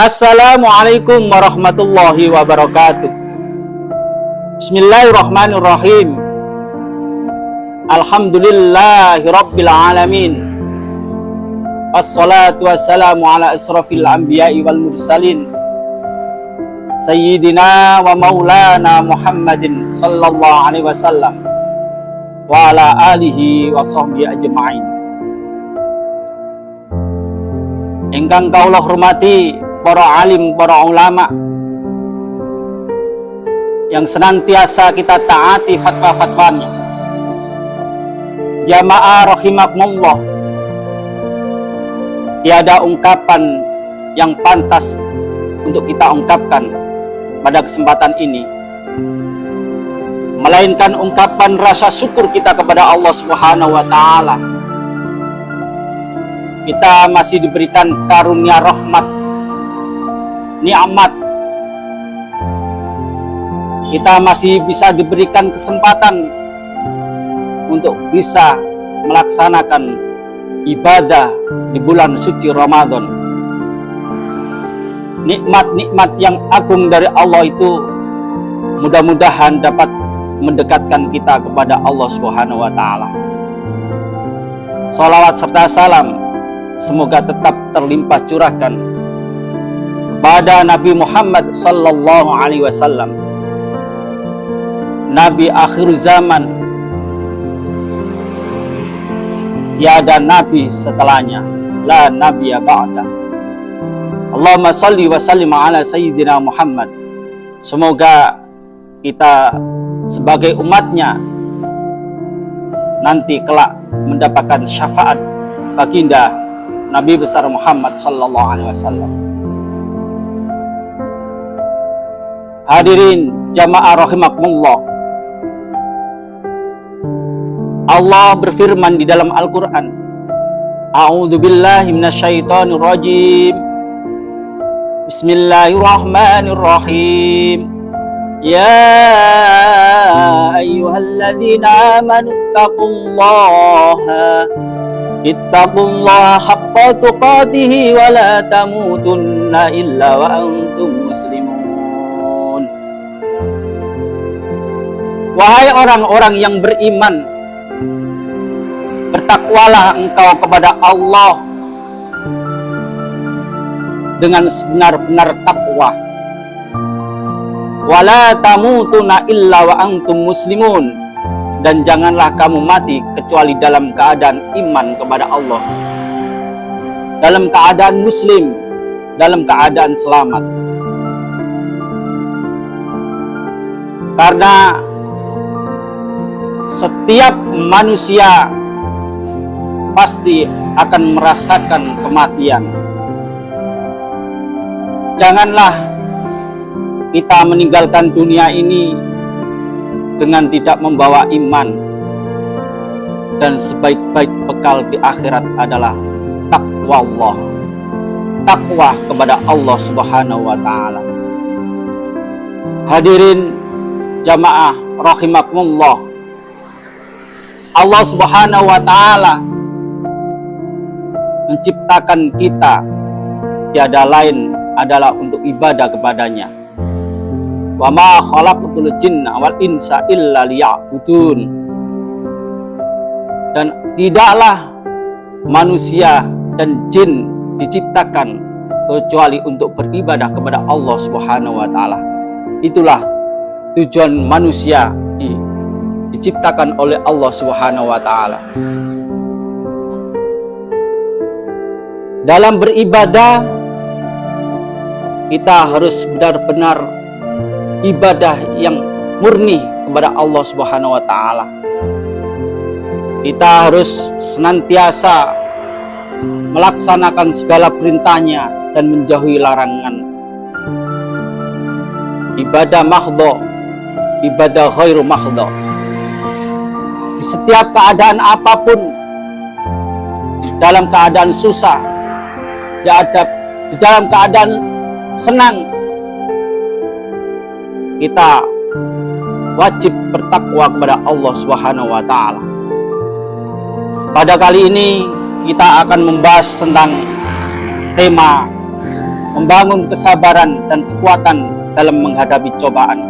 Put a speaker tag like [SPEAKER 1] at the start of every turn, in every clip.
[SPEAKER 1] Assalamualaikum warahmatullahi wabarakatuh. Bismillahirrahmanirrahim. Alhamdulillahi rabbil alamin. Wassalatu wassalamu ala asrafil anbiya'i wal mursalin, Sayyidina wa maulana Muhammadin sallallahu alaihi wasallam wa ala alihi wa sahbihi ajma'in. Ingkang kaulah hormati para alim, para ulama yang senantiasa kita taati fatwa-fatwanya. Jamaah rahimakumullah, tiada ungkapan yang pantas untuk kita ungkapkan pada kesempatan ini melainkan ungkapan rasa syukur kita kepada Allah Subhanahu wa taala. Kita masih diberikan karunia rahmat, nikmat. Kita masih bisa diberikan kesempatan untuk bisa melaksanakan ibadah di bulan suci Ramadan. Nikmat-nikmat yang agung dari Allah itu mudah-mudahan dapat mendekatkan kita kepada Allah Subhanahu wa taala. Salawat serta salam semoga tetap terlimpah curahkan kepada Nabi Muhammad sallallahu alaihi wasallam, Nabi akhir zaman, tiada nabi setelahnya, la nabiyya ba'da. Allahumma salli wa sallim ala sayyidina Muhammad. Semoga kita sebagai umatnya nanti kelak mendapatkan syafaat baginda Nabi besar Muhammad sallallahu alaihi wasallam. Hadirin jamaah rahimakumullah, Allah berfirman di dalam Al-Quran, A'udzubillahi minasyaitonir rajim. Bismillahirrahmanirrahim. Ya ayyuhalladzina amanu ittaqullaha haqqa tuqatih wa la tamutunna illa wa antum muslimun. Wahai orang-orang yang beriman, bertakwalah engkau kepada Allah dengan sebenar-benar takwa. Wa la tamutunna illa wa antum muslimun. Dan janganlah kamu mati kecuali dalam keadaan iman kepada Allah, dalam keadaan muslim, dalam keadaan selamat. Karena setiap manusia pasti akan merasakan kematian. Janganlah kita meninggalkan dunia ini dengan tidak membawa iman, dan sebaik-baik bekal di akhirat adalah takwa Allah, takwa kepada Allah Subhanahu wa taala. Hadirin jamaah rahimakumullah, Allah Subhanahu wa taala menciptakan kita tiada lain adalah untuk ibadah kepadanya. Wa ma khalaqtul jinna wal insa illa liya'budun. Dan tidaklah manusia dan jin diciptakan kecuali untuk beribadah kepada Allah Subhanahu wa taala. Itulah tujuan manusia diciptakan oleh Allah Subhanahu wa taala. Dalam beribadah kita harus benar-benar ibadah yang murni kepada Allah Subhanahu wa taala. Kita harus senantiasa melaksanakan segala perintahnya dan menjauhi larangan. Ibadah mahdho, ibadah ghairu mahdho. Di setiap keadaan apapun, dalam keadaan susah, di dalam keadaan senang, kita wajib bertakwa kepada Allah Subhanahu wa taala. Pada kali ini kita akan membahas tentang tema membangun kesabaran dan kekuatan dalam menghadapi cobaan.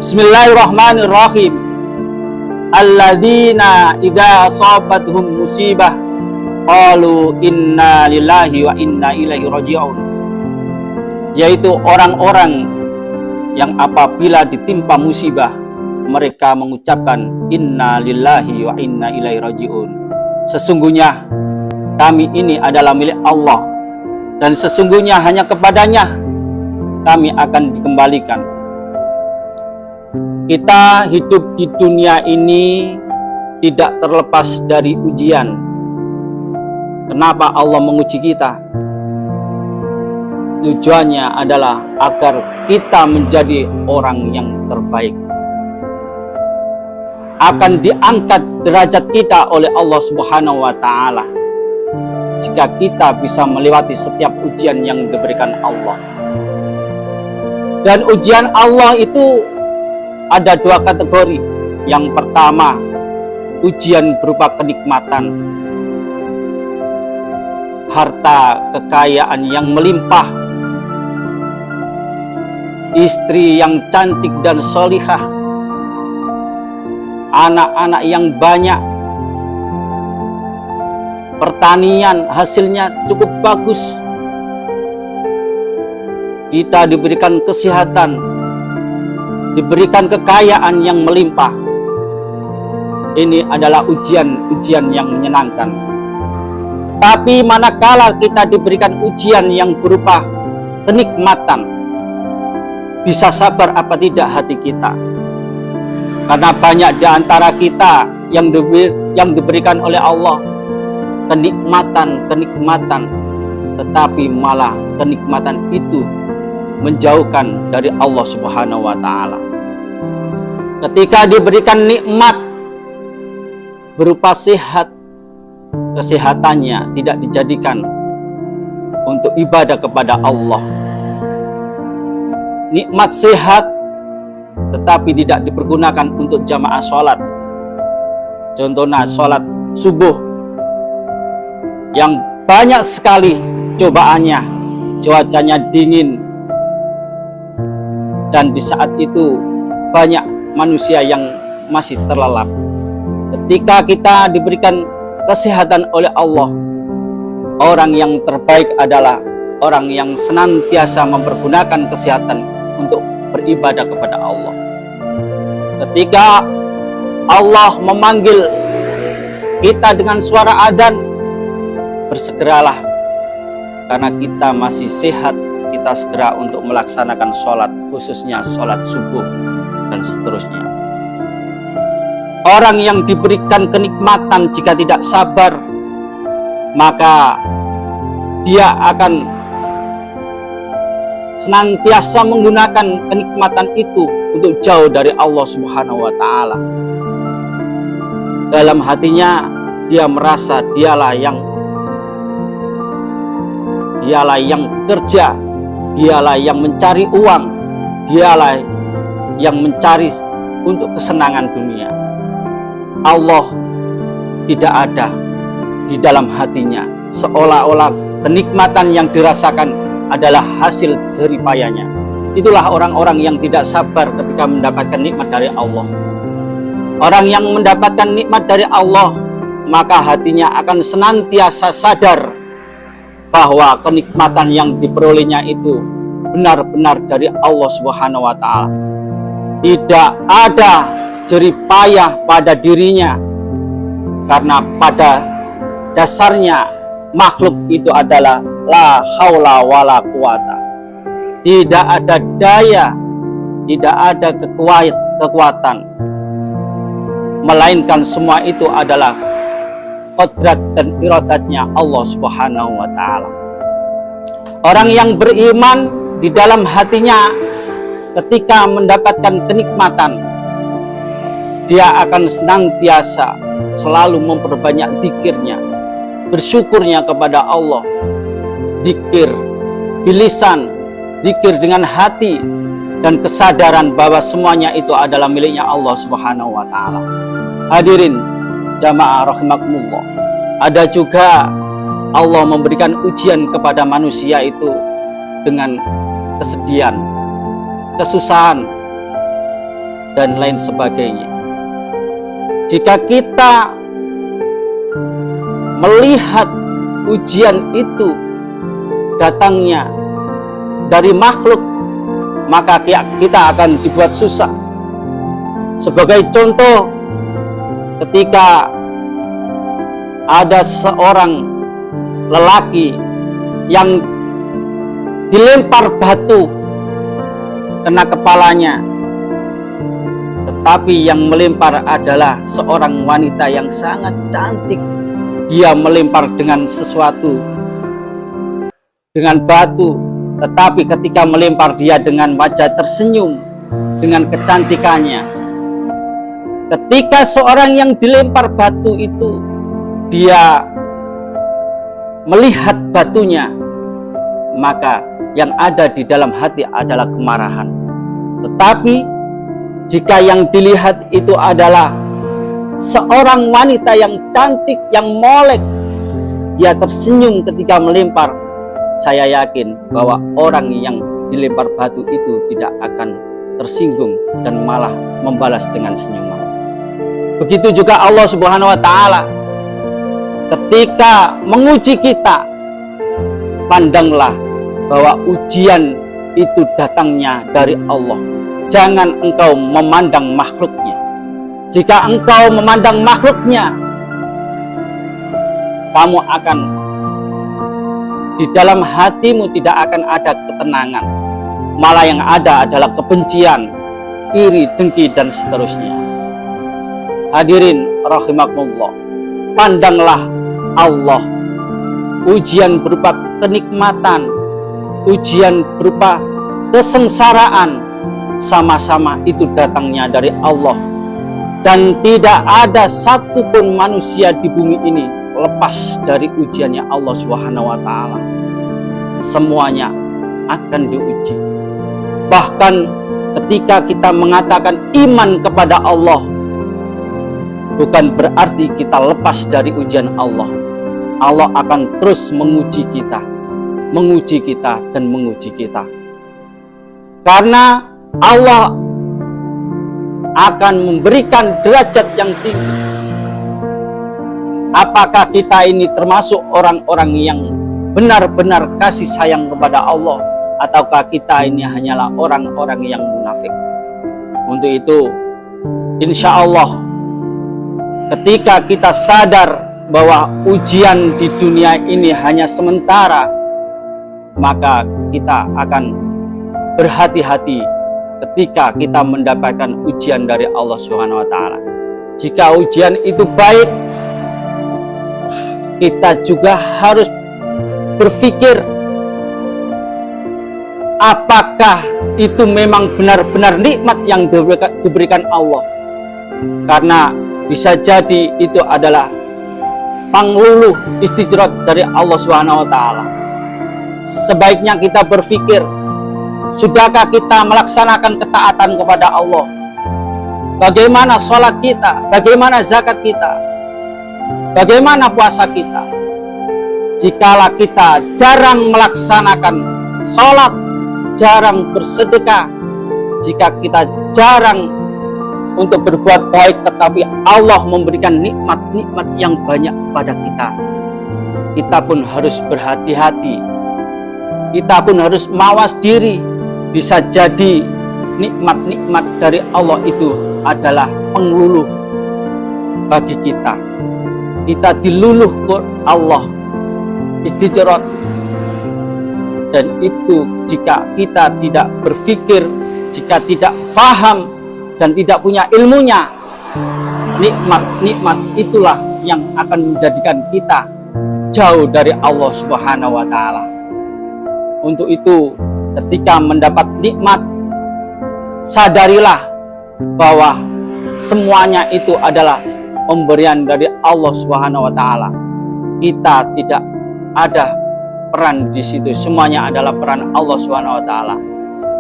[SPEAKER 1] Bismillahirrahmanirrahim. Alladzina idza asabatuhum musibah qalu inna lillahi wa inna ilaihi raji'un. Yaitu orang-orang yang apabila ditimpa musibah mereka mengucapkan inna lillahi wa inna ilaihi raji'un. Sesungguhnya kami ini adalah milik Allah dan sesungguhnya hanya kepadanya kami akan dikembalikan. Kita hidup di dunia ini tidak terlepas dari ujian. Kenapa Allah menguji kita? Tujuannya adalah agar kita menjadi orang yang terbaik. Akan diangkat derajat kita oleh Allah Subhanahu wa Ta'ala jika kita bisa melewati setiap ujian yang diberikan Allah. Dan ujian Allah itu ada dua kategori. Yang pertama, ujian berupa kenikmatan, harta kekayaan yang melimpah, istri yang cantik dan solihah, anak-anak yang banyak, pertanian hasilnya cukup bagus, kita diberikan kesehatan, diberikan kekayaan yang melimpah. Ini adalah ujian-ujian yang menyenangkan. Tapi manakala kita diberikan ujian yang berupa kenikmatan, bisa sabar apa tidak hati kita? Karena banyak di antara kita yang diberikan oleh Allah kenikmatan, tetapi malah kenikmatan itu menjauhkan dari Allah Subhanahu wa Ta'ala. Ketika diberikan nikmat berupa sehat, kesehatannya tidak dijadikan untuk ibadah kepada Allah. Nikmat sehat tetapi tidak dipergunakan untuk jamaah sholat. Contohnya sholat subuh yang banyak sekali cobaannya, cuacanya dingin, dan di saat itu banyak manusia yang masih terlelap. Ketika kita diberikan kesehatan oleh Allah, orang yang terbaik adalah orang yang senantiasa mempergunakan kesehatan untuk beribadah kepada Allah. Ketika Allah memanggil kita dengan suara adzan, bersegeralah karena kita masih sehat. Kita segera untuk melaksanakan sholat, khususnya sholat subuh dan seterusnya. Orang yang diberikan kenikmatan jika tidak sabar, maka dia akan senantiasa menggunakan kenikmatan itu untuk jauh dari Allah Subhanahu wa Ta'ala. Dalam hatinya dia merasa dialah yang bekerja, dialah yang mencari uang, dialah yang mencari untuk kesenangan dunia. Allah tidak ada di dalam hatinya, seolah-olah kenikmatan yang dirasakan adalah hasil jerih payahnya. Itulah orang-orang yang tidak sabar ketika mendapatkan nikmat dari Allah. Orang yang mendapatkan nikmat dari Allah, maka hatinya akan senantiasa sadar bahwa kenikmatan yang diperolehnya itu benar-benar dari Allah Subhanahu wa Ta'ala. Tidak ada jerih payah pada dirinya, karena pada dasarnya makhluk itu adalah la haula wala quwata. Tidak ada daya, tidak ada kekuatan, melainkan semua itu adalah qadrat dan iradatnya Allah Subhanahu wa Ta'ala. Orang yang beriman di dalam hatinya ketika mendapatkan kenikmatan, dia akan senantiasa selalu memperbanyak zikirnya, bersyukurnya kepada Allah. Zikir bilisan, zikir dengan hati, dan kesadaran bahwa semuanya itu adalah miliknya Allah Subhanahu wa Ta'ala. Hadirin jamaah rahimakumullah, ada juga Allah memberikan ujian kepada manusia itu dengan kesedihan, kesusahan, dan lain sebagainya. Jika kita melihat ujian itu datangnya dari makhluk, maka kita akan dibuat susah. Sebagai contoh, ketika ada seorang lelaki yang dilempar batu kena kepalanya, tetapi yang melempar adalah seorang wanita yang sangat cantik. Dia melempar dengan sesuatu, dengan batu, tetapi ketika melempar dia dengan wajah tersenyum, dengan kecantikannya. Ketika seorang yang dilempar batu itu, dia melihat batunya, maka yang ada di dalam hati adalah kemarahan. Tetapi jika yang dilihat itu adalah seorang wanita yang cantik, yang molek, dia tersenyum ketika melempar, saya yakin bahwa orang yang dilempar batu itu tidak akan tersinggung dan malah membalas dengan senyuman. Begitu juga Allah Subhanahu wa Ta'ala, ketika menguji kita, pandanglah bahwa ujian itu datangnya dari Allah. Jangan engkau memandang makhluknya. Jika engkau memandang makhluknya, kamu akan, di dalam hatimu tidak akan ada ketenangan. Malah yang ada adalah kebencian, iri, dengki, dan seterusnya. Hadirin rahimakumullah, pandanglah Allah. Ujian berupa kenikmatan, ujian berupa kesengsaraan, sama-sama itu datangnya dari Allah. Dan tidak ada satupun manusia di bumi ini lepas dari ujiannya Allah Subhanahu wa Ta'ala. Semuanya akan diuji. Bahkan ketika kita mengatakan iman kepada Allah, bukan berarti kita lepas dari ujian Allah. Allah akan terus menguji kita, dan menguji kita. Karena Allah akan memberikan derajat yang tinggi. Apakah kita ini termasuk orang-orang yang benar-benar kasih sayang kepada Allah, ataukah kita ini hanyalah orang-orang yang munafik? Untuk itu, insya Allah, ketika kita sadar bahwa ujian di dunia ini hanya sementara, maka kita akan berhati-hati ketika kita mendapatkan ujian dari Allah Subhanahu wa Ta'ala. Jika ujian itu baik, kita juga harus berpikir apakah itu memang benar-benar nikmat yang diberikan Allah. Karena bisa jadi itu adalah pangluluh istijrat dari Allah Subhanahu wa Ta'ala. Sebaiknya kita berpikir, sudahkah kita melaksanakan ketaatan kepada Allah? Bagaimana sholat kita? Bagaimana zakat kita? Bagaimana puasa kita? Jikalau kita jarang melaksanakan sholat, jarang bersedekah, jika kita jarang untuk berbuat baik, tetapi Allah memberikan nikmat-nikmat yang banyak kepada kita, kita pun harus berhati-hati. Kita pun harus mawas diri. Bisa jadi nikmat-nikmat dari Allah itu adalah pengluluh bagi kita. Kita diluluh ke Allah, istijrat. Dan itu jika kita tidak berpikir, jika tidak faham dan tidak punya ilmunya, nikmat-nikmat itulah yang akan menjadikan kita jauh dari Allah Subhanahu wa Ta'ala. Untuk itu, ketika mendapat nikmat, sadarilah bahwa semuanya itu adalah pemberian dari Allah Subhanahu wa Ta'ala. Kita tidak ada peran di situ, semuanya adalah peran Allah Subhanahu wa Ta'ala.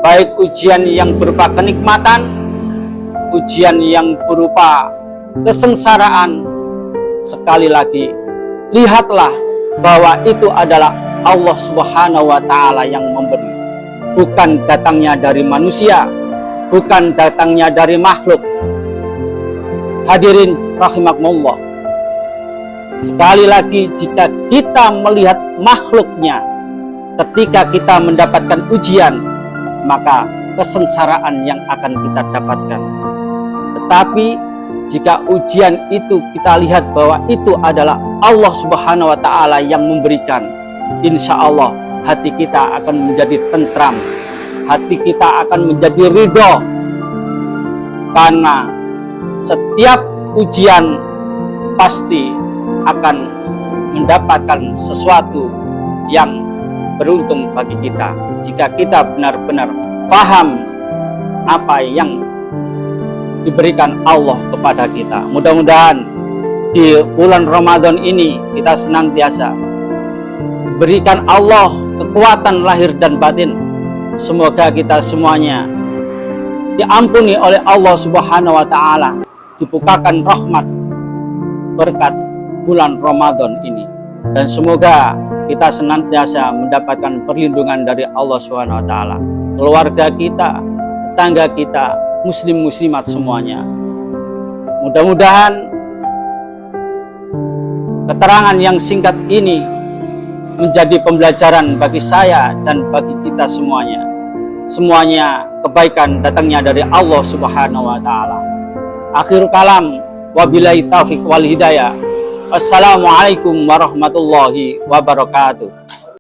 [SPEAKER 1] Baik ujian yang berupa kenikmatan, ujian yang berupa kesengsaraan. Sekali lagi, lihatlah bahwa itu adalah Allah Subhanahu wa Ta'ala yang memberi, bukan datangnya dari manusia, bukan datangnya dari makhluk. Hadirin rahimakumullah, sekali lagi, jika kita melihat makhluknya ketika kita mendapatkan ujian, maka kesengsaraan yang akan kita dapatkan. Tetapi jika ujian itu kita lihat bahwa itu adalah Allah Subhanahu wa Ta'ala yang memberikan, insya Allah hati kita akan menjadi tentram, hati kita akan menjadi ridho, karena setiap ujian pasti akan mendapatkan sesuatu yang beruntung bagi kita jika kita benar-benar paham apa yang diberikan Allah kepada kita. Mudah-mudahan di bulan Ramadan ini kita senantiasa berikan Allah kekuatan lahir dan batin. Semoga kita semuanya diampuni oleh Allah Subhanahu wa Ta'ala, dibukakan rahmat berkat bulan Ramadan ini, dan semoga kita senantiasa mendapatkan perlindungan dari Allah Subhanahu wa Ta'ala, keluarga kita, tetangga kita, muslim muslimat semuanya. Mudah-mudahan keterangan yang singkat ini menjadi pembelajaran bagi saya dan bagi kita semuanya. Semuanya kebaikan datangnya dari Allah Subhanahu wa Ta'ala. Akhir kalam, wabillahi taufiq wal hidayah. Assalamualaikum warahmatullahi wabarakatuh.